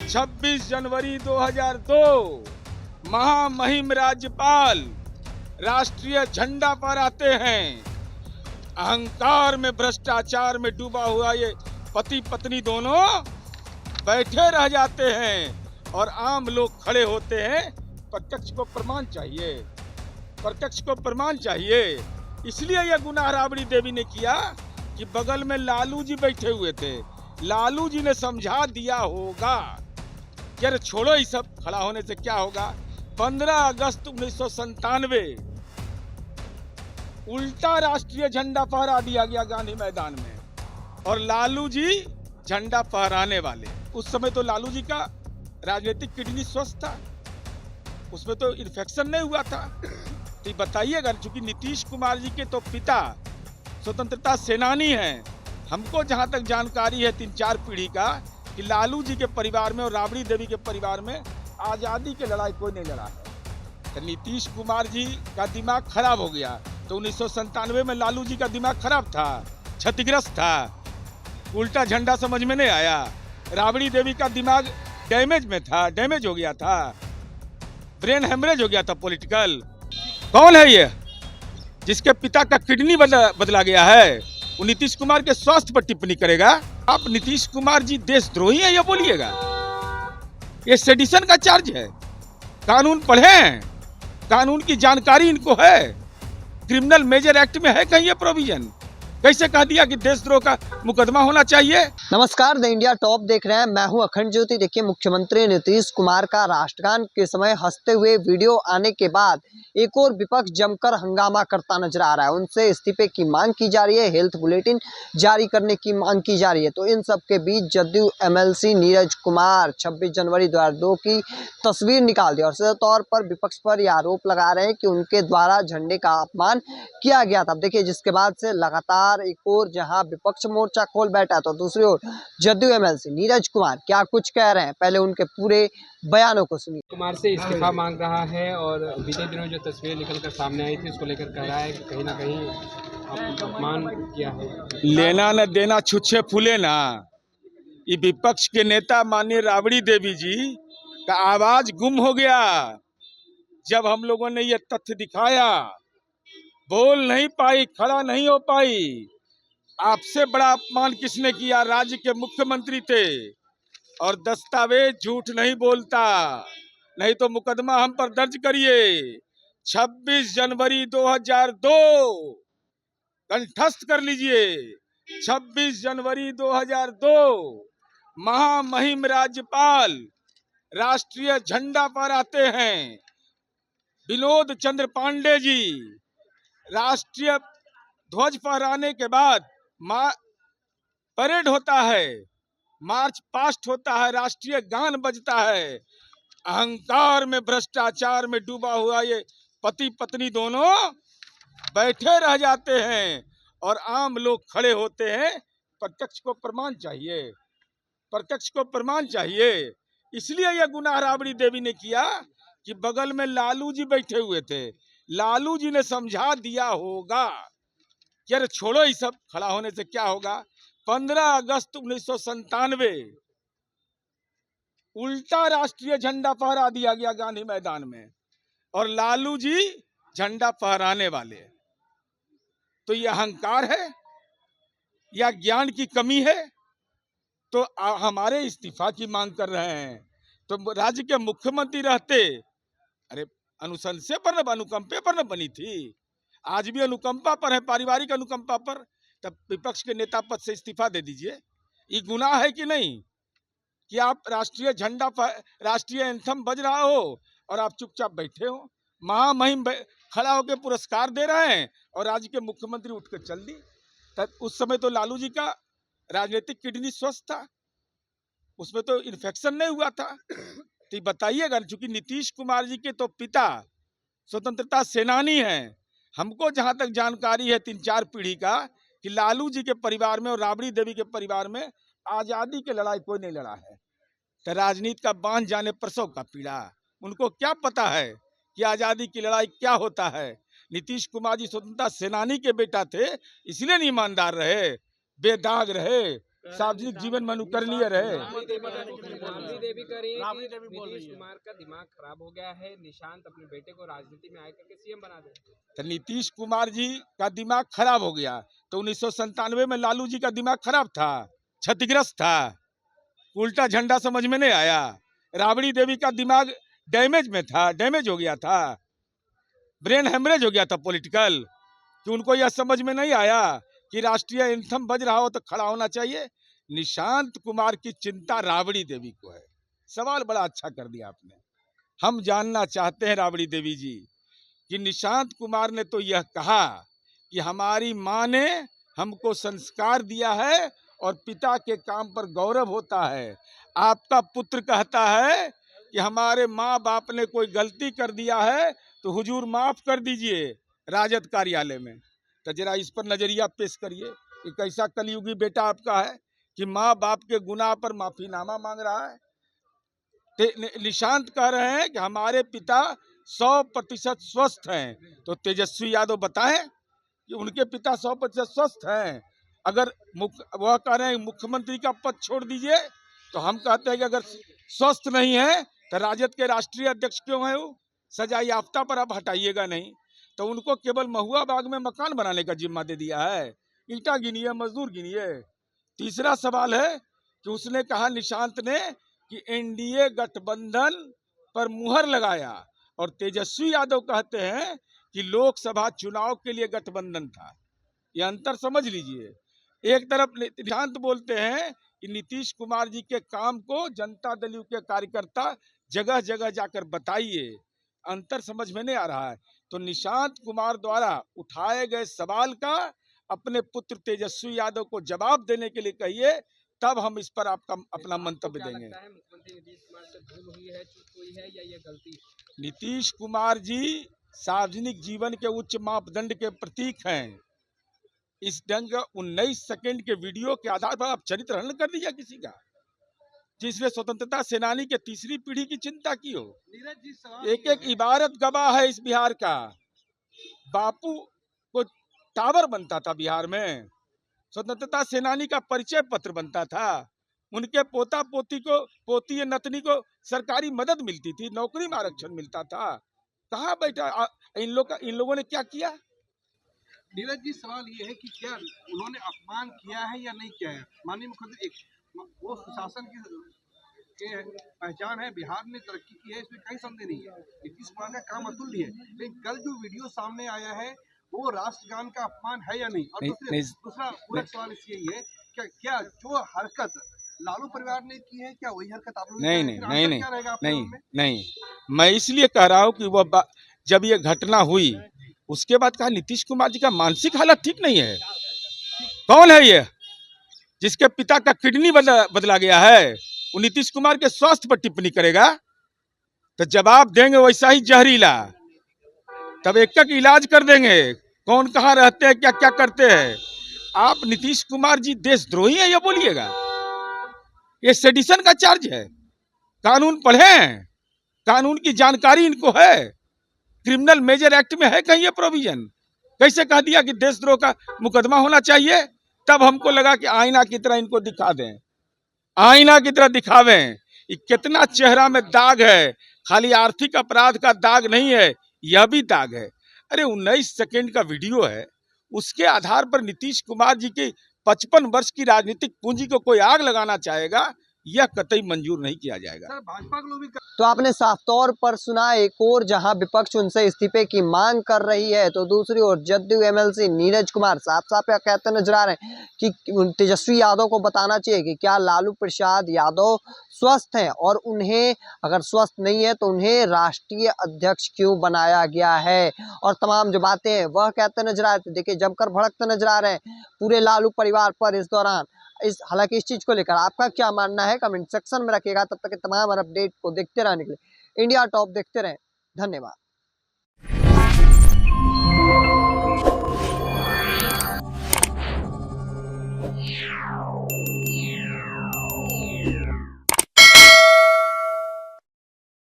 26 जनवरी 2002 महामहिम राज्यपाल राष्ट्रीय झंडा फहराते हैं। अहंकार में, भ्रष्टाचार में डूबा हुआ ये पति पत्नी दोनों बैठे रह जाते हैं और आम लोग खड़े होते हैं। प्रत्यक्ष को प्रमाण चाहिए, प्रत्यक्ष को प्रमाण चाहिए। इसलिए यह गुनाह राबड़ी देवी ने किया कि बगल में लालू जी बैठे हुए थे। लालू जी ने समझा दिया होगा कि अरे छोड़ो ये सब, खड़ा होने से क्या होगा। 15 अगस्त 1997 उल्टा राष्ट्रीय झंडा फहरा दिया गया गांधी मैदान में और लालू जी झंडा फहराने वाले। उस समय तो लालू जी का राजनीतिक किडनी स्वस्थ था, उसमें तो इन्फेक्शन नहीं हुआ था। तो बताइएगा, चूंकि नीतीश कुमार जी के तो पिता स्वतंत्रता सेनानी हैं, हमको जहां तक जानकारी है 3-4 पीढ़ी का कि लालू जी के परिवार में और राबड़ी देवी के परिवार में आज़ादी की लड़ाई कोई नहीं लड़ा है। तो नीतीश कुमार जी का दिमाग खराब हो गया। तो 1997 में लालू जी का दिमाग खराब था, क्षतिग्रस्त था, उल्टा झंडा समझ में नहीं आया। राबड़ी देवी का दिमाग डैमेज में था, डैमेज हो गया था, ब्रेन हेमरेज हो गया था पॉलिटिकल। कौन है ये जिसके पिता का किडनी बदला गया है? वो नीतीश कुमार के स्वास्थ्य पर टिप्पणी करेगा। आप नीतीश कुमार जी देशद्रोही है ये बोलिएगा? ये सेडिशन का चार्ज है। कानून पढ़े हैं, कानून की जानकारी इनको है। क्रिमिनल मेजर एक्ट में है कहीं ये प्रोविजन? कैसे कह दिया कि देशद्रोह का मुकदमा होना चाहिए? नमस्कार, द इंडिया टॉप देख रहे हैं। मैं हूं अखंड ज्योति। देखिए, मुख्यमंत्री नीतीश कुमार का राष्ट्रगान के समय हंसते हुए वीडियो आने के बाद एक और विपक्ष जमकर हंगामा करता नजर आ रहा है। उनसे इस्तीफे की मांग की जा रही है, हेल्थ बुलेटिन जारी करने की मांग की जा रही है। तो इन सब के बीच जदयू एमएलसी नीरज कुमार 26 जनवरी 2002 की तस्वीर निकाल दी और सीधे तौर पर विपक्ष पर यह आरोप लगा रहे हैं कि उनके द्वारा झंडे का अपमान किया गया था। देखिए, जिसके बाद से लगातार एक और जहां विपक्ष मोर्चा खोल बैठा तो दूसरी ओर जदयू एमएलसी नीरज कुमार क्या कुछ कह रहे हैं, पहले उनके पूरे बयानों को सुनिए। कुमार से इस्तीफा मांग रहा है और बीते दिनों जो तस्वीर निकलकर सामने आई थी उसको लेकर कह रहा है कि कहीं ना कहीं अपमान किया है। लेना न देना छुच्छे फूले ना। ये विपक्ष के नेता माननीय राबड़ी देवी जी का आवाज गुम हो गया जब हम लोगों ने ये तथ्य दिखाया। बोल नहीं पाई, खड़ा नहीं हो पाई। आपसे बड़ा अपमान किसने किया? राज्य के मुख्यमंत्री थे और दस्तावेज झूठ नहीं बोलता, नहीं तो मुकदमा हम पर दर्ज करिए। 26 जनवरी 2002 कंठस्थ कर लीजिए। 26 जनवरी 2002 महामहिम राज्यपाल राष्ट्रीय झंडा फहराते हैं। विनोद चंद्र पांडे जी राष्ट्रीय ध्वज फहराने के बाद परेड होता है, मार्च पास्ट होता है, राष्ट्रीय गान बजता है। अहंकार में, भ्रष्टाचार में डूबा हुआ ये पति पत्नी दोनों बैठे रह जाते हैं और आम लोग खड़े होते हैं। प्रत्यक्ष को प्रमाण चाहिए, प्रत्यक्ष को प्रमाण चाहिए। इसलिए यह गुनाह राबड़ी देवी ने किया कि बगल में लालू जी बैठे हुए थे। लालू जी ने समझा दिया होगा कि अरे छोड़ो ये सब, खड़ा होने से क्या होगा। 15 अगस्त 1997 उल्टा राष्ट्रीय झंडा फहरा दिया गया गांधी मैदान में और लालू जी झंडा फहराने वाले। तो यह अहंकार है या ज्ञान की कमी है? तो हमारे इस्तीफा की मांग कर रहे हैं। तो राज्य के मुख्यमंत्री रहते, अरे अनुशंसा पर न, अनुकंपे पर न बनी थी। आज भी अनुकंपा पर है, पारिवारिक अनुकंपा पर। तब विपक्ष के नेता पद से इस्तीफा दे दीजिए। ये गुनाह है कि नहीं कि आप राष्ट्रीय झंडा, राष्ट्रीय एंथम बज रहा हो और आप चुपचाप बैठे हो? महामहिम खड़ा होकर पुरस्कार दे रहे हैं और राज्य के मुख्यमंत्री उठ कर चल दी। तब उस समय तो लालू जी का राजनीतिक किडनी स्वस्थ था, उसमें तो इन्फेक्शन नहीं हुआ था। तो बताइएगा, चूंकि नीतीश कुमार जी के तो पिता स्वतंत्रता सेनानी हैं, हमको जहां तक जानकारी है 3-4 पीढ़ी का कि लालू जी के परिवार में और राबड़ी देवी के परिवार में आजादी की लड़ाई कोई नहीं लड़ा है। तो राजनीति का बांध जाने प्रसव का पीड़ा। उनको क्या पता है कि आजादी की लड़ाई क्या होता है? नीतीश कुमार जी स्वतंत्रता सेनानी के बेटा थे, इसलिए नहीं ईमानदार रहे, बेदाग रहे, सार्वजनिक जीवन में अनुकरणीय रहे। राबड़ी देवी कह रही है कि नीतीश कुमार का दिमाग खराब हो गया है, निशांत अपने बेटे को राजनीति में आकर के सीएम बना दे। तो नीतीश कुमार जी का दिमाग खराब हो गया तो 1997 में लालू जी का दिमाग खराब था, क्षतिग्रस्त था, उल्टा झंडा समझ में नहीं आया। राबड़ी देवी का दिमाग डैमेज में था, डैमेज हो गया था, ब्रेन हेमरेज हो गया था पॉलिटिकल, कि उनको यह समझ में नहीं आया कि राष्ट्रीय एंथम बज रहा हो तो खड़ा होना चाहिए। निशांत कुमार की चिंता राबड़ी देवी को है। सवाल बड़ा अच्छा कर दिया आपने। हम जानना चाहते हैं राबड़ी देवी जी कि निशांत कुमार ने तो यह कहा कि हमारी माँ ने हमको संस्कार दिया है और पिता के काम पर गौरव होता है। आपका पुत्र कहता है कि हमारे माँ बाप ने कोई गलती कर दिया है तो हुजूर माफ कर दीजिए राजद कार्यालय में। तो जरा इस पर नजरिया पेश करिए कि कैसा कलयुगी बेटा आपका है कि माँ बाप के गुनाह पर माफीनामा मांग रहा है। निशांत कह रहे हैं कि हमारे पिता 100% स्वस्थ हैं, तो तेजस्वी यादव बताएं कि उनके पिता 100% स्वस्थ हैं। अगर वह कह रहे हैं मुख्यमंत्री का पद छोड़ दीजिए, तो हम कहते हैं कि अगर स्वस्थ नहीं है तो राजद के राष्ट्रीय अध्यक्ष क्यों है वो? सजा याफ्ता पर आप हटाइएगा नहीं, तो उनको केवल महुआ बाग में मकान बनाने का जिम्मा दे दिया है। ईंटा गिनिए, मजदूर गिनिए। तीसरा सवाल है कि उसने कहा निशांत ने कि एनडीए गठबंधन पर मुहर लगाया, और तेजस्वी यादव कहते हैं कि लोकसभा चुनाव के लिए गठबंधन था। ये अंतर समझ लीजिए। एक तरफ निशांत बोलते हैं कि नीतीश कुमार जी के काम को जनता दल यू के कार्यकर्ता जगह जगह जाकर बताइए। अंतर समझ में नहीं आ रहा है। तो निशांत कुमार द्वारा उठाए गए सवाल का अपने पुत्र तेजस्वी यादव को जवाब देने के लिए कहिए, तब हम इस पर आपका अपना मंतव्य देंगे। मुख्यमंत्री नीतीश कुमार से भूल हुई है, चूक हुई है, या ये गलती? नीतीश कुमार जी सार्वजनिक जीवन के उच्च मापदंड के प्रतीक हैं। इस ढंग 19 सेकंड के वीडियो के आधार पर आप चरित्र हनन कर दीजिए किसी का, जिसने स्वतंत्रता सेनानी के तीसरी पीढ़ी की चिंता की हो। एक एक इबारत गवाह है इस बिहार का। बापू को टावर बनता था बिहार में, स्वतंत्रता सेनानी का परिचय पत्र बनता था, उनके पोता पोती को, पोती नतनी को सरकारी मदद मिलती थी, नौकरी में आरक्षण मिलता था। कहाँ बैठा इन लोगों ने क्या किया? नीरज जी, सवाल ये है कि क्या उन्होंने अपमान किया है या नहीं किया है? माननीय मुख्यमंत्री वो सुशासन की पहचान है, बिहार ने तरक्की की है, इसमें कहीं संदेह नहीं है। नीतीश कुमार का काम अतुल्य है, लेकिन कल जो वीडियो सामने आया है वो राष्ट्रगान का अपमान है या नहीं? और दूसरा पूरा सवाल यही है, क्या जो हरकत लालू परिवार ने की है, क्या वही हरकत आप लोग? नहीं, मैं इसलिए कह रहा हूँ कि वो जब ये घटना हुई उसके बाद कहा नीतीश कुमार जी का मानसिक हालत ठीक नहीं है। कौन है ये जिसके पिता का किडनी बदला गया है? वो नीतीश कुमार के स्वास्थ्य पर टिप्पणी करेगा तो जवाब देंगे वैसा ही जहरीला, तब एक एक इलाज कर देंगे कौन कहाँ रहते हैं, क्या क्या करते हैं। आप नीतीश कुमार जी देशद्रोही है ये बोलिएगा? ये सेडिशन का चार्ज है। कानून पढ़े हैं, कानून की जानकारी इनको है। क्रिमिनल मेजर एक्ट में है कहीं ये प्रोविजन? कैसे कह दिया कि देशद्रोह का मुकदमा होना चाहिए? तब हमको लगा कि आईना की तरह इनको दिखा दें, आईना की तरह दिखावें। कितना चेहरा में दाग है, खाली आर्थिक अपराध का दाग नहीं है, यह भी दाग है। अरे 19 सेकंड का वीडियो है, उसके आधार पर नीतीश कुमार जी की 55 वर्ष की राजनीतिक पूंजी को कोई आग लगाना चाहेगा, यह कतई मंजूर नहीं किया जाएगा। सर, भाजपा के लोग भी तो आपने साफ तौर पर सुना, एक और जहां विपक्ष उनसे इस्तीफे की मांग कर रही है, तो दूसरी ओर जदयू एमएलसी नीरज कुमार साफ साफ कहते नजर आ रहे हैं कि तेजस्वी यादव को बताना चाहिए कि क्या लालू प्रसाद यादव स्वस्थ हैं, और उन्हें अगर स्वस्थ नहीं है तो उन्हें राष्ट्रीय अध्यक्ष क्यों बनाया गया है, और तमाम जो बातें हैं वह कहते नजर आ रहे थे। देखिए, जमकर भड़कते नजर आ रहे हैं पूरे लालू परिवार पर इस दौरान। हालांकि इस चीज को लेकर आपका क्या मानना है कमेंट सेक्शन में रखिएगा। तब तक के तमाम अपडेट को देखते रहने के लिए इंडिया टॉप देखते रहें। धन्यवाद।